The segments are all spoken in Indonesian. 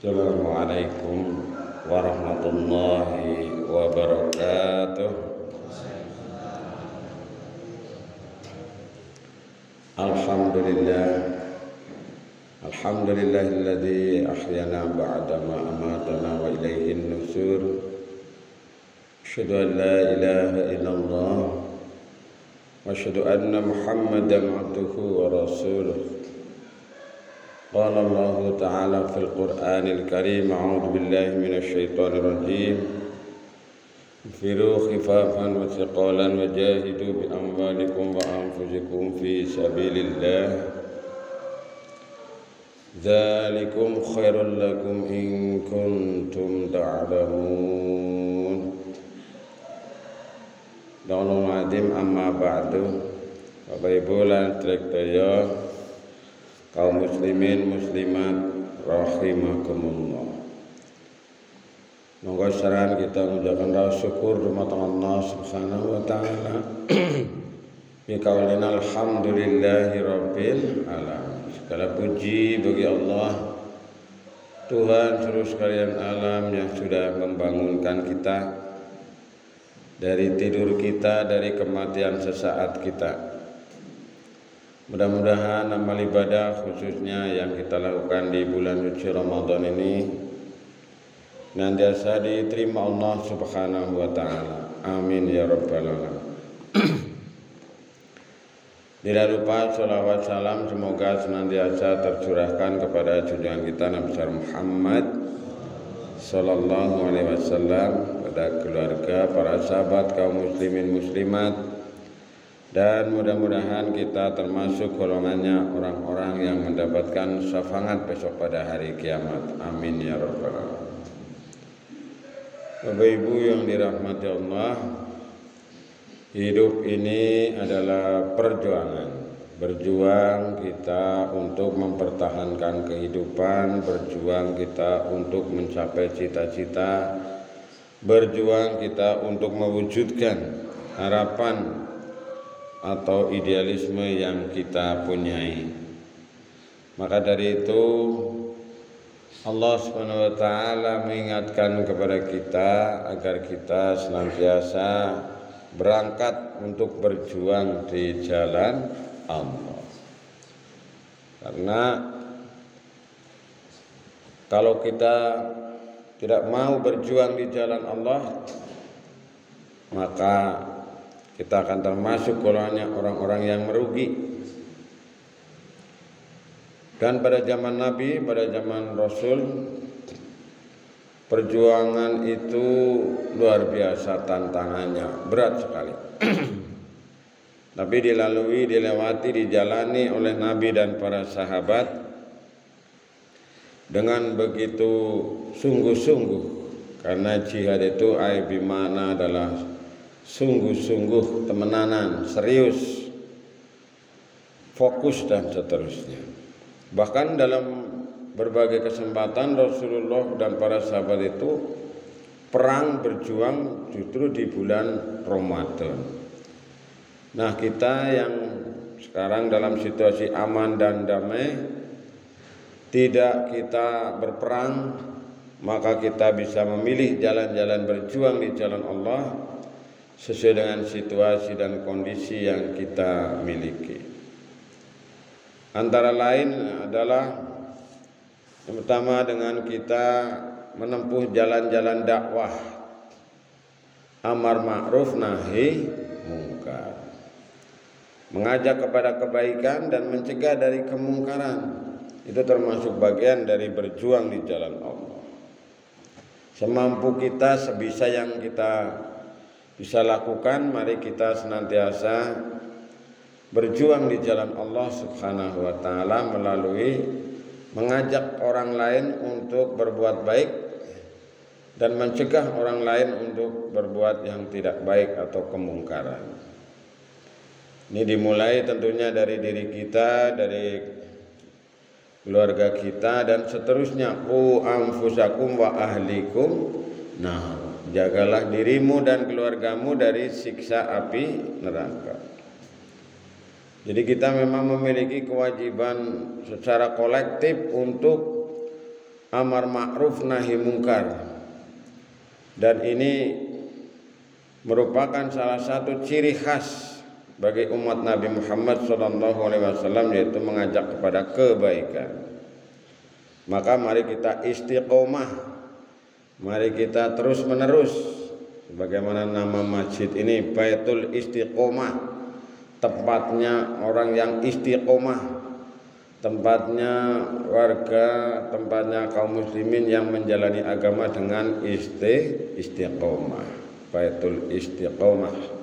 Assalamualaikum warahmatullahi wabarakatuh. Alhamdulillah, alhamdulillahilladzi ahyana ba'da ma amatana wa ilaihin nusur. Asyhadu an la ilaha illallah wa asyhadu anna Muhammadan abduhu wa rasuluh. Qala Allah Ta'ala fil Qur'anil Karim, a'udzu billahi minasy syaithanir rajim. Firu khifafan wa thiqalan wa jahidu bi amwalikum wa anfusikum fi sabilillah. Dzalikum khairul lakum in kuntum ta'lamun. Dalil adim amma ba'du. Bapak Ibu lan sedaya kaum muslimin muslimat rahimakumullah. Monggo saran kita mengucapkan rasa syukur dumateng Allah Subhanahu wa taala. Bi qaulina alhamdulillahi rabbil alamin. Segala puji bagi Allah, Tuhan seluruh sekalian alam yang sudah membangunkan kita dari tidur kita, dari kematian sesaat kita. Mudah-mudahan amal ibadah khususnya yang kita lakukan di bulan suci Ramadan ini senantiasa diterima Allah Subhanahu wa taala. Amin ya rabbal alamin. Tidak lupa sholawat salam semoga senantiasa tercurahkan kepada junjungan kita Nabi Muhammad sallallahu alaihi wasallam, pada keluarga, para sahabat, kaum muslimin muslimat, dan mudah-mudahan kita termasuk golongannya orang-orang yang mendapatkan syafaat besok pada hari kiamat. Amin ya rabbal alamin. Bapak Ibu yang dirahmati Allah, hidup ini adalah perjuangan. Berjuang kita untuk mempertahankan kehidupan, berjuang kita untuk mencapai cita-cita, berjuang kita untuk mewujudkan harapan atau idealisme yang kita punyai. Maka dari itu Allah Subhanahu wa taala mengingatkan kepada kita agar kita senantiasa berangkat untuk berjuang di jalan Allah. Karena kalau kita tidak mau berjuang di jalan Allah, maka kita akan termasuk golongan orang-orang yang merugi. Dan pada zaman Nabi, pada zaman Rasul, perjuangan itu luar biasa tantangannya, berat sekali. Tapi dilalui, dilewati, dijalani oleh Nabi dan para sahabat dengan begitu sungguh-sungguh. Karena jihad itu bimana adalah sungguh-sungguh, temenanan, serius, fokus dan seterusnya. Bahkan dalam berbagai kesempatan Rasulullah dan para sahabat itu perang berjuang justru di bulan Ramadan. Nah, kita yang sekarang dalam situasi aman dan damai, tidak kita berperang, maka kita bisa memilih jalan-jalan berjuang di jalan Allah sesuai dengan situasi dan kondisi yang kita miliki. Antara lain adalah yang pertama dengan kita menempuh jalan-jalan dakwah, amar ma'ruf nahi mungkar, mengajak kepada kebaikan dan mencegah dari kemungkaran. Itu termasuk bagian dari berjuang di jalan Allah. Semampu kita, sebisa yang kita bisa lakukan, mari kita senantiasa berjuang di jalan Allah Subhanahu wa taala melalui mengajak orang lain untuk berbuat baik dan mencegah orang lain untuk berbuat yang tidak baik atau kemungkaran. Ini dimulai tentunya dari diri kita, dari keluarga kita, dan seterusnya. Qu anfusakum wa ahlikum nar. Jagalah dirimu dan keluargamu dari siksa api neraka. Jadi kita memang memiliki kewajiban secara kolektif untuk amar ma'ruf nahi mungkar. Dan ini merupakan salah satu ciri khas bagi umat Nabi Muhammad SAW, yaitu mengajak kepada kebaikan. Maka mari kita istiqomah, mari kita terus menerus. Bagaimana nama masjid ini, Baitul Istiqomah, tempatnya orang yang istiqomah, tempatnya warga, tempatnya kaum muslimin yang menjalani agama dengan istiqomah, Baitul Istiqomah.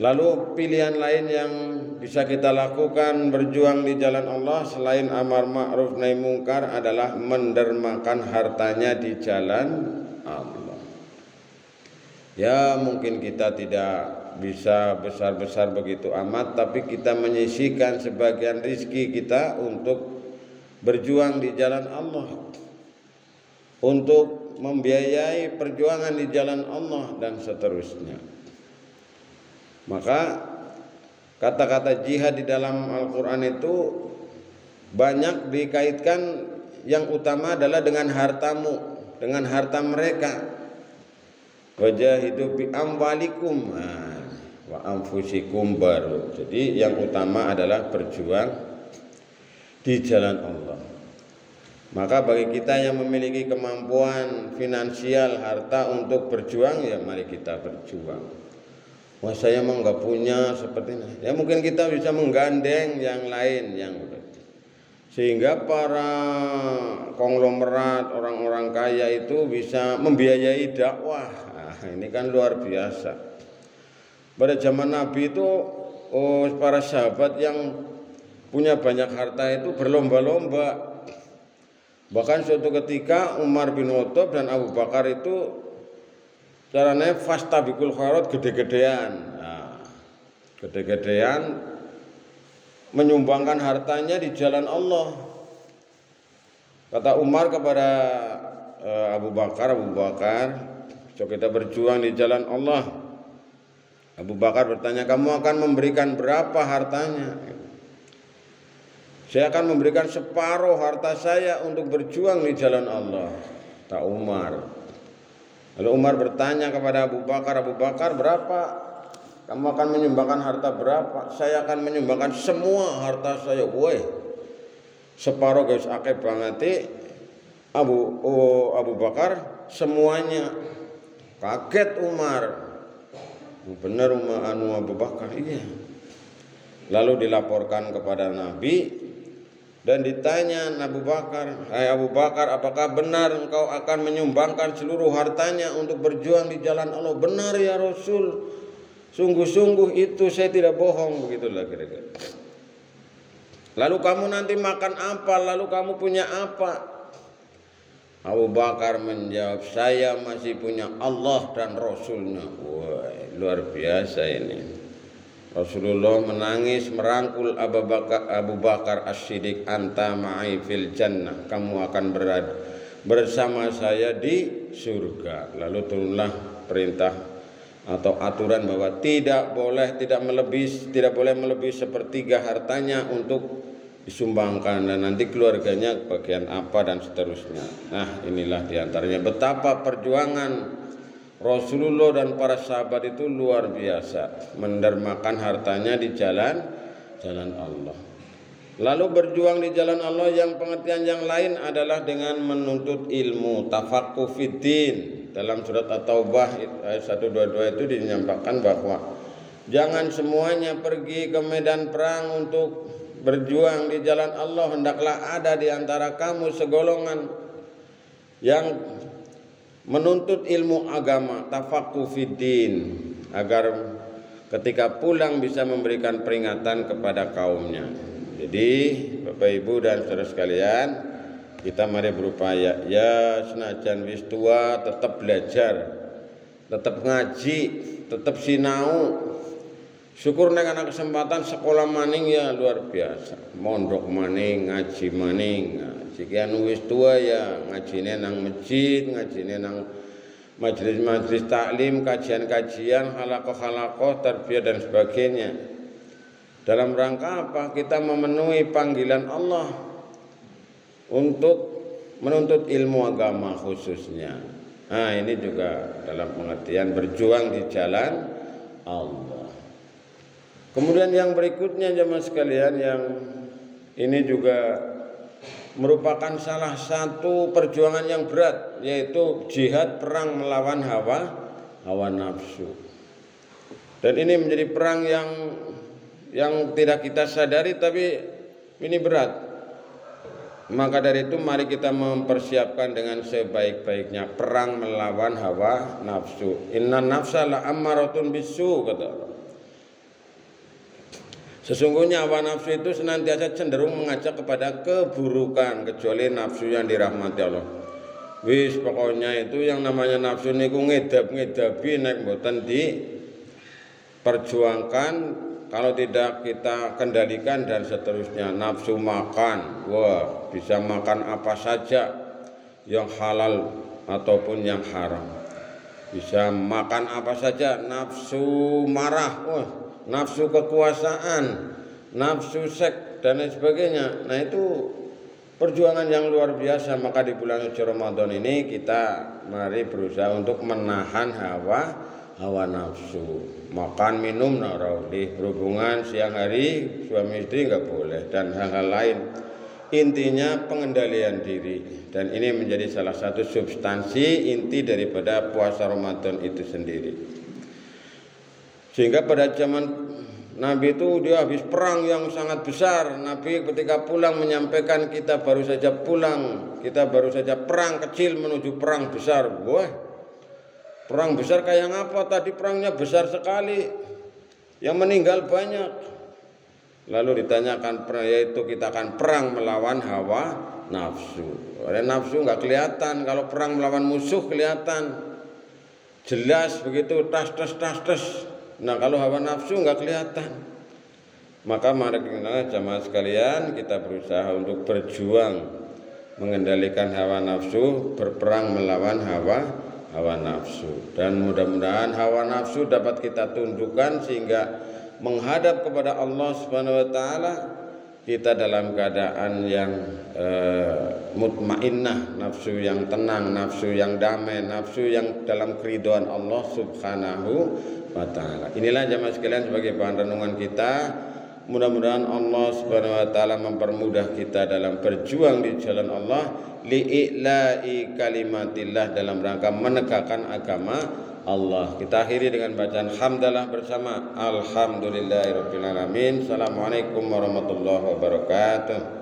Lalu pilihan lain yang bisa kita lakukan berjuang di jalan Allah selain amar ma'ruf nahi mungkar adalah mendermakan hartanya di jalan Allah. Ya, mungkin kita tidak bisa besar-besar begitu amat, tapi kita menyisihkan sebagian rizki kita untuk berjuang di jalan Allah, untuk membiayai perjuangan di jalan Allah dan seterusnya. Maka kata-kata jihad di dalam Al-Quran itu banyak dikaitkan, yang utama adalah dengan hartamu, dengan harta mereka. Wajahidu bi amwalikum wa anfusikum baru. Jadi yang utama adalah berjuang di jalan Allah. Maka bagi kita yang memiliki kemampuan finansial, harta untuk berjuang, ya mari kita berjuang. Wah, saya mah nggak punya seperti ini. Ya mungkin kita bisa menggandeng yang lain yang sehingga para konglomerat, orang-orang kaya itu bisa membiayai dakwah. Ini kan luar biasa. Pada zaman Nabi itu para sahabat yang punya banyak harta itu berlomba-lomba. Bahkan suatu ketika Umar bin Khattab dan Abu Bakar itu caranya fastabiqul khairat, gede-gedean. Gede-gedean menyumbangkan hartanya di jalan Allah. Kata Umar kepada Abu Bakar, so kita berjuang di jalan Allah. Abu Bakar bertanya, kamu akan memberikan berapa hartanya? Saya akan memberikan separuh harta saya untuk berjuang di jalan Allah, kata Umar. Lalu Umar bertanya kepada Abu Bakar berapa? Kamu akan menyumbangkan harta berapa? Saya akan menyumbangkan semua harta saya. Woi, separuh guys, akeh banget. Abu Bakar semuanya. Kaget Umar. Benar Abu Bakar, iya. Lalu dilaporkan kepada Nabi dan ditanya Abu Bakar, hai Abu Bakar, apakah benar engkau akan menyumbangkan seluruh hartanya untuk berjuang di jalan Allah? Benar ya Rasul, sungguh-sungguh itu saya tidak bohong, begitulah kira-kira. Lalu kamu nanti makan apa? Lalu kamu punya apa? Abu Bakar menjawab, saya masih punya Allah dan Rasulnya. Wah, luar biasa ini. Rasulullah menangis merangkul Abu Bakar As-Siddiq, anta ma'i fil jannah, kamu akan berada bersama saya di surga. Lalu turunlah perintah atau aturan bahwa tidak boleh melebihi sepertiga hartanya untuk disumbangkan, dan nanti keluarganya bagian apa dan seterusnya. Nah, inilah diantaranya betapa perjuangan Rasulullah dan para sahabat itu luar biasa, mendermakan hartanya di jalan Allah. Lalu berjuang di jalan Allah yang pengertian yang lain adalah dengan menuntut ilmu, tafaqquh fiddin. Dalam surat At-Taubah ayat 122 itu dinyatakan bahwa jangan semuanya pergi ke medan perang untuk berjuang di jalan Allah, hendaklah ada di antara kamu segolongan yang menuntut ilmu agama, tafaqquh fiddin, agar ketika pulang bisa memberikan peringatan kepada kaumnya. Jadi Bapak Ibu dan saudara sekalian, kita mari berupaya ya senajan wis tua tetap belajar, tetap ngaji, tetap sinau. Syukur nek ana kesempatan sekolah maning ya luar biasa. Mondok maning, ngaji maning. Jika anu wis tua ya ngajine nang masjid, ngajine nang majelis-majelis taklim, kajian-kajian, halaqah-halaqah, tarbiyah dan sebagainya. Dalam rangka apa? Kita memenuhi panggilan Allah untuk menuntut ilmu agama khususnya. Nah, ini juga dalam pengertian berjuang di jalan Allah. Kemudian yang berikutnya jemaah sekalian, yang ini juga merupakan salah satu perjuangan yang berat, yaitu jihad, perang melawan hawa nafsu. Dan ini menjadi perang yang tidak kita sadari, tapi ini berat. Maka dari itu mari kita mempersiapkan dengan sebaik-baiknya perang melawan hawa nafsu. Inna nafsa la ammaratun bisu, kata Allah. Sesungguhnya hawa nafsu itu senantiasa cenderung mengajak kepada keburukan, kecuali nafsu yang dirahmati Allah. Wis pokoknya itu yang namanya nafsu niku ngedab-ngedabi nek mboten diperjuangkan, kalau tidak kita kendalikan dan seterusnya. Nafsu makan, wah bisa makan apa saja yang halal ataupun yang haram, bisa makan apa saja. Nafsu marah, wah, nafsu kekuasaan, nafsu seks dan lain sebagainya. Nah itu perjuangan yang luar biasa. Maka di bulan suci Ramadan ini kita mari berusaha untuk menahan hawa nafsu. Makan minum narawih, berhubungan siang hari suami istri nggak boleh, dan hal-hal lain. Intinya pengendalian diri, dan ini menjadi salah satu substansi inti daripada puasa Ramadan itu sendiri. Sehingga pada zaman Nabi itu dia habis perang yang sangat besar. Nabi ketika pulang menyampaikan, kita baru saja pulang, kita baru saja perang kecil menuju perang besar. Wah, perang besar kayak apa? Tadi perangnya besar sekali, yang meninggal banyak. Lalu ditanyakan, yaitu kita akan perang melawan hawa nafsu. Oleh nafsu nggak kelihatan, kalau perang melawan musuh kelihatan, jelas begitu, tas. Nah kalau hawa nafsu nggak kelihatan. Maka mari kita jamaah sekalian, kita berusaha untuk berjuang mengendalikan hawa nafsu, berperang melawan hawa nafsu, dan mudah-mudahan hawa nafsu dapat kita tundukkan sehingga menghadap kepada Allah Subhanahu wa taala kita dalam keadaan yang mutmainnah, nafsu yang tenang, nafsu yang damai, nafsu yang dalam keridhaan Allah Subhanahu wa taala. Inilah jamaah sekalian sebagai bahan renungan kita. Mudah-mudahan Allah Subhanahu wa taala mempermudah kita dalam berjuang di jalan Allah, li'ila'i kalimatillah, dalam rangka menegakkan agama Allah. Kita akhiri dengan bacaan hamdalah bersama. Alhamdulillahirabbil alamin. Assalamualaikum warahmatullahi wabarakatuh.